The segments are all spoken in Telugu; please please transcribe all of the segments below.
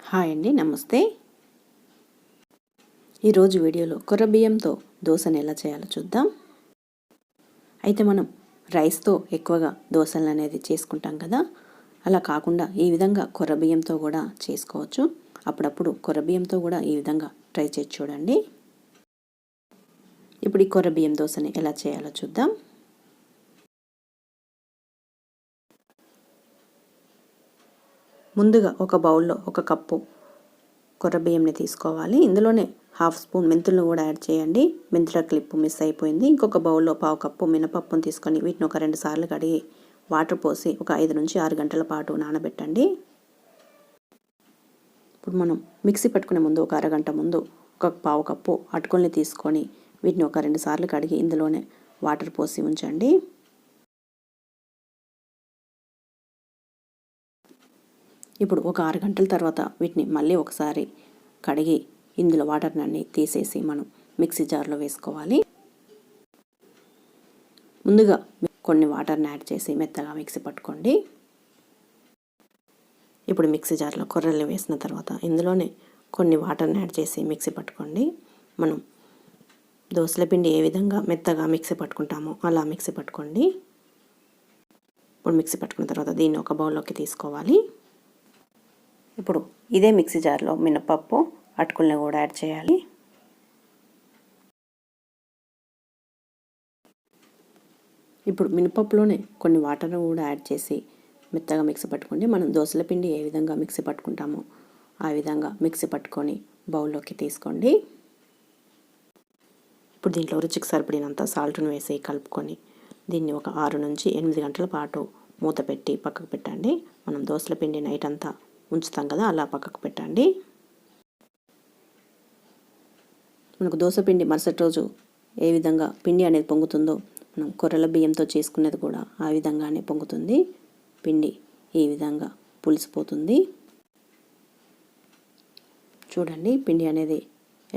హాయ్ అండి, నమస్తే. ఈరోజు వీడియోలో కొర్ర బియ్యంతో దోశను ఎలా చేయాలో చూద్దాం. అయితే మనం రైస్తో ఎక్కువగా దోశలు అనేది చేసుకుంటాం కదా, అలా కాకుండా ఈ విధంగా కొర్ర బియ్యంతో కూడా చేసుకోవచ్చు. అప్పుడప్పుడు కొర్ర బియ్యంతో కూడా ఈ విధంగా ట్రై చేసి చూడండి. ఇప్పుడు ఈ కొర్ర బియ్యం దోశని ఎలా చేయాలో చూద్దాం. ముందుగా ఒక బౌల్లో ఒక కప్పు కొర్ర బియ్యంని తీసుకోవాలి. ఇందులోనే హాఫ్ స్పూన్ మెంతులను కూడా యాడ్ చేయండి. మెంతుల క్లిప్పు మిస్ అయిపోయింది. ఇంకొక బౌల్లో పావు కప్పు మినపప్పును తీసుకొని వీటిని ఒక 2 సార్లు కడిగి వాటర్ పోసి ఒక 5 నుంచి 6 గంటల పాటు నానబెట్టండి. ఇప్పుడు మనం మిక్సీ పట్టుకునే ముందు ఒక అరగంట ముందు ఒక పావు కప్పు అటుకుల్ని తీసుకొని వీటిని ఒక 2 సార్లు కడిగి ఇందులోనే వాటర్ పోసి ఉంచండి. ఇప్పుడు ఒక 6 గంటల తర్వాత వీటిని మళ్ళీ ఒకసారి కడిగి ఇందులో వాటర్ని తీసేసి మనం మిక్సీ జార్లో వేసుకోవాలి. ముందుగా కొన్ని వాటర్ని యాడ్ చేసి మెత్తగా మిక్సీ పట్టుకోండి. ఇప్పుడు మిక్సీ జార్లో కొర్రలు వేసిన తర్వాత ఇందులోనే కొన్ని వాటర్ని యాడ్ చేసి మిక్సీ పట్టుకోండి. మనం దోసల పిండి ఏ విధంగా మెత్తగా మిక్సీ పట్టుకుంటామో అలా మిక్సీ పట్టుకోండి. ఇప్పుడు మిక్సీ పట్టుకున్న తర్వాత దీన్ని ఒక బౌల్లోకి తీసుకోవాలి. ఇప్పుడు ఇదే మిక్సీ జార్లో మినపప్పు అటుకుల్ని కూడా యాడ్ చేయాలి. ఇప్పుడు మినపప్పులోనే కొన్ని వాటర్ని కూడా యాడ్ చేసి మెత్తగా మిక్సీ పట్టుకోండి. మనం దోసల పిండి ఏ విధంగా మిక్సీ పట్టుకుంటామో ఆ విధంగా మిక్సీ పట్టుకొని బౌల్లోకి తీసుకోండి. ఇప్పుడు దీంట్లో రుచికి సరిపడినంత సాల్ట్ను వేసి కలుపుకొని దీన్ని ఒక 6 నుంచి 8 గంటల పాటు మూత పెట్టి పక్కకు పెట్టండి. మనం దోసల పిండి నైట్ అంతా ఉంచుతాం కదా, అలా పక్కకు పెట్టండి. మనకు దోశ పిండి మరుసటి రోజు ఏ విధంగా పిండి అనేది పొంగుతుందో మనం కొర్రల బియ్యంతో చేసుకునేది కూడా ఆ విధంగానే పొంగుతుంది. పిండి ఈ విధంగా పులిసిపోతుంది. చూడండి పిండి అనేది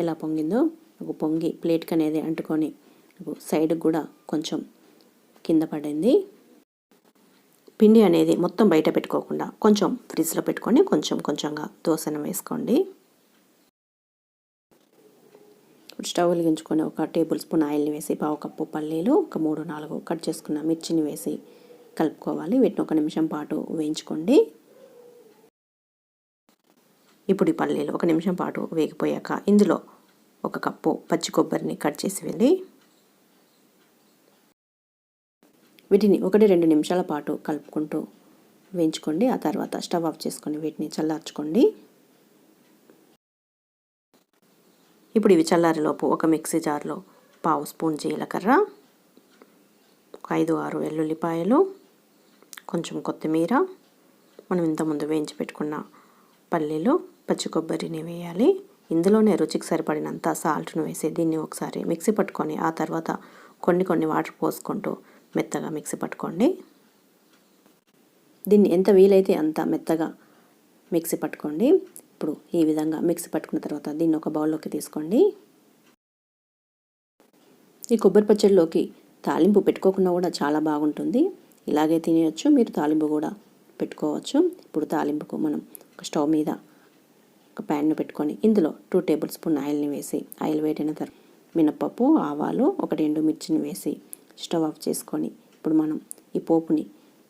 ఎలా పొంగిందో. నాకు పొంగి ప్లేట్కి అనేది అంటుకొని సైడ్కి కూడా కొంచెం కింద పడింది. పిండి అనేది మొత్తం బయట పెట్టుకోకుండా కొంచెం ఫ్రిడ్జ్లో పెట్టుకొని కొంచెం కొంచెంగా దోశను వేసుకోండి. స్టవ్ వెలిగించుకొని ఒక టేబుల్ స్పూన్ ఆయిల్ని వేసి పావు కప్పు పల్లీలు, ఒక 3-4 కట్ చేసుకున్న మిర్చిని వేసి కలుపుకోవాలి. వీటిని 1 నిమిషం పాటు వేయించుకోండి. ఇప్పుడు ఈ పల్లీలు 1 నిమిషం పాటు వేగిపోయాక ఇందులో 1 కప్పు పచ్చి కొబ్బరిని కట్ చేసి వెళ్ళి వీటిని 1-2 నిమిషాల పాటు కలుపుకుంటూ వేయించుకోండి. ఆ తర్వాత స్టవ్ ఆఫ్ చేసుకొని వీటిని చల్లార్చుకోండి. ఇప్పుడు ఇవి చల్లారేలోపు ఒక మిక్సీ జార్లో పావు స్పూన్ జీలకర్ర, 5-6 వెల్లుల్లిపాయలు, కొంచెం కొత్తిమీర, మనం ఇంతకుముందు వేయించి పెట్టుకున్న పల్లీలు, పచ్చి కొబ్బరిని వేయాలి. ఇందులోనే రుచికి సరిపడినంత సాల్ట్ను వేసి దీన్ని ఒకసారి మిక్సీ పట్టుకొని ఆ తర్వాత కొన్ని వాటర్ పోసుకుంటూ మెత్తగా మిక్సీ పట్టుకోండి. దీన్ని ఎంత వీలైతే అంత మెత్తగా మిక్సీ పట్టుకోండి. ఇప్పుడు ఈ విధంగా మిక్సీ పట్టుకున్న తర్వాత దీన్ని ఒక బౌల్లోకి తీసుకోండి. ఈ కొబ్బరి పచ్చడిలోకి తాలింపు పెట్టుకోకుండా కూడా చాలా బాగుంటుంది. ఇలాగే తినేయచ్చు, మీరు తాలింపు కూడా పెట్టుకోవచ్చు. ఇప్పుడు తాలింపుకు మనం ఒక స్టవ్ మీద ఒక ప్యాన్ను పెట్టుకొని ఇందులో 2 టేబుల్ స్పూన్ ఆయిల్ని వేసి ఆయిల్ వేడిన తర్వాత మినపప్పు, ఆవాలు, 1 ఎండుమిర్చిని వేసి స్టవ్ ఆఫ్ చేసుకొని ఇప్పుడు మనం ఈ పోపుని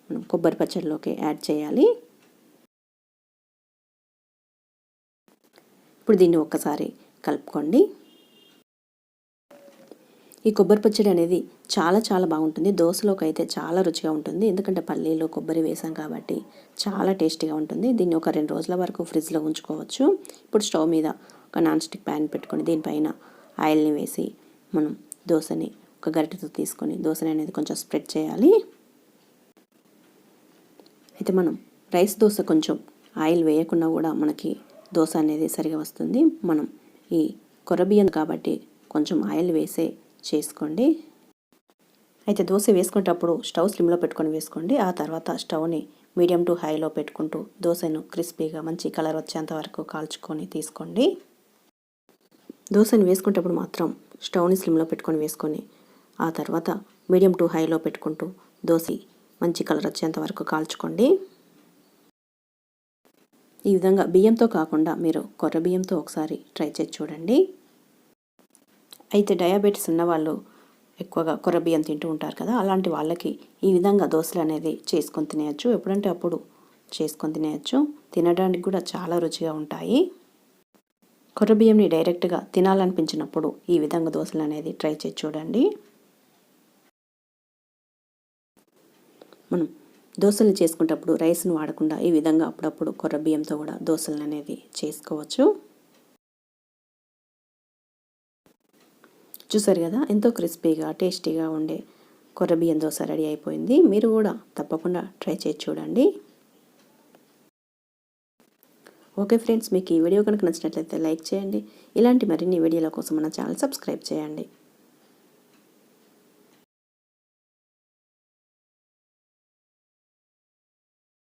మనం కొబ్బరి పచ్చడిలోకి యాడ్ చేయాలి. ఇప్పుడు దీన్ని ఒక్కసారి కలుపుకోండి. ఈ కొబ్బరి పచ్చడి అనేది చాలా బాగుంటుంది. దోశలోకి అయితే చాలా రుచిగా ఉంటుంది. ఎందుకంటే పల్లీలో కొబ్బరి వేసాం కాబట్టి చాలా టేస్టీగా ఉంటుంది. దీన్ని ఒక 2 రోజుల వరకు ఫ్రిడ్జ్లో ఉంచుకోవచ్చు. ఇప్పుడు స్టవ్ మీద ఒక నాన్ స్టిక్ ప్యాన్ పెట్టుకొని దీనిపైన ఆయిల్ని వేసి మనం దోశని ఒక గరిటెతో తీసుకొని దోశని అనేది కొంచెం స్ప్రెడ్ చేయాలి. అయితే మనం రైస్ దోశ కొంచెం ఆయిల్ వేయకుండా కూడా మనకి దోశ అనేది సరిగా వస్తుంది. మనం ఈ కొర్ర బియ్యం కాబట్టి కొంచెం ఆయిల్ వేసే చేసుకోండి. అయితే దోశ వేసుకునేటప్పుడు స్టవ్ స్లిమ్లో పెట్టుకొని వేసుకోండి. ఆ తర్వాత స్టవ్ని మీడియం టు హైలో పెట్టుకుంటూ దోశను క్రిస్పీగా మంచి కలర్ వచ్చేంత వరకు కాల్చుకొని తీసుకోండి. దోశని వేసుకునేటప్పుడు మాత్రం స్టవ్ని స్లిమ్లో పెట్టుకొని వేసుకొని ఆ తర్వాత మీడియం టు హైలో పెట్టుకుంటూ దోశ మంచి కలర్ వచ్చేంత వరకు కాల్చుకోండి. ఈ విధంగా బియ్యంతో కాకుండా మీరు కొర్ర బియ్యంతో ఒకసారి ట్రై చేసి చూడండి. అయితే డయాబెటీస్ ఉన్నవాళ్ళు ఎక్కువగా కొర్ర బియ్యం తింటూ ఉంటారు కదా, అలాంటి వాళ్ళకి ఈ విధంగా దోశలు అనేది చేసుకొని తినేయచ్చు. ఎప్పుడంటే అప్పుడు చేసుకొని తినేయచ్చు. తినడానికి కూడా చాలా రుచిగా ఉంటాయి. కొర్ర బియ్యంని డైరెక్ట్గా తినాలనిపించినప్పుడు ఈ విధంగా దోశలు అనేది ట్రై చేసి చూడండి. మనం దోశలు చేసుకునేటప్పుడు రైస్ను వాడకుండా ఈ విధంగా అప్పుడప్పుడు కొర్ర బియ్యంతో కూడా దోశలు అనేది చేసుకోవచ్చు. చూసారు కదా, ఎంతో క్రిస్పీగా టేస్టీగా ఉండే కొర్ర బియ్యం దోశ రెడీ అయిపోయింది. మీరు కూడా తప్పకుండా ట్రై చేసి చూడండి. ఓకే ఫ్రెండ్స్, మీకు ఈ వీడియో కనుక నచ్చినట్లయితే లైక్ చేయండి. ఇలాంటి మరిన్ని వీడియోల కోసం మన ఛానల్ సబ్స్క్రైబ్ చేయండి.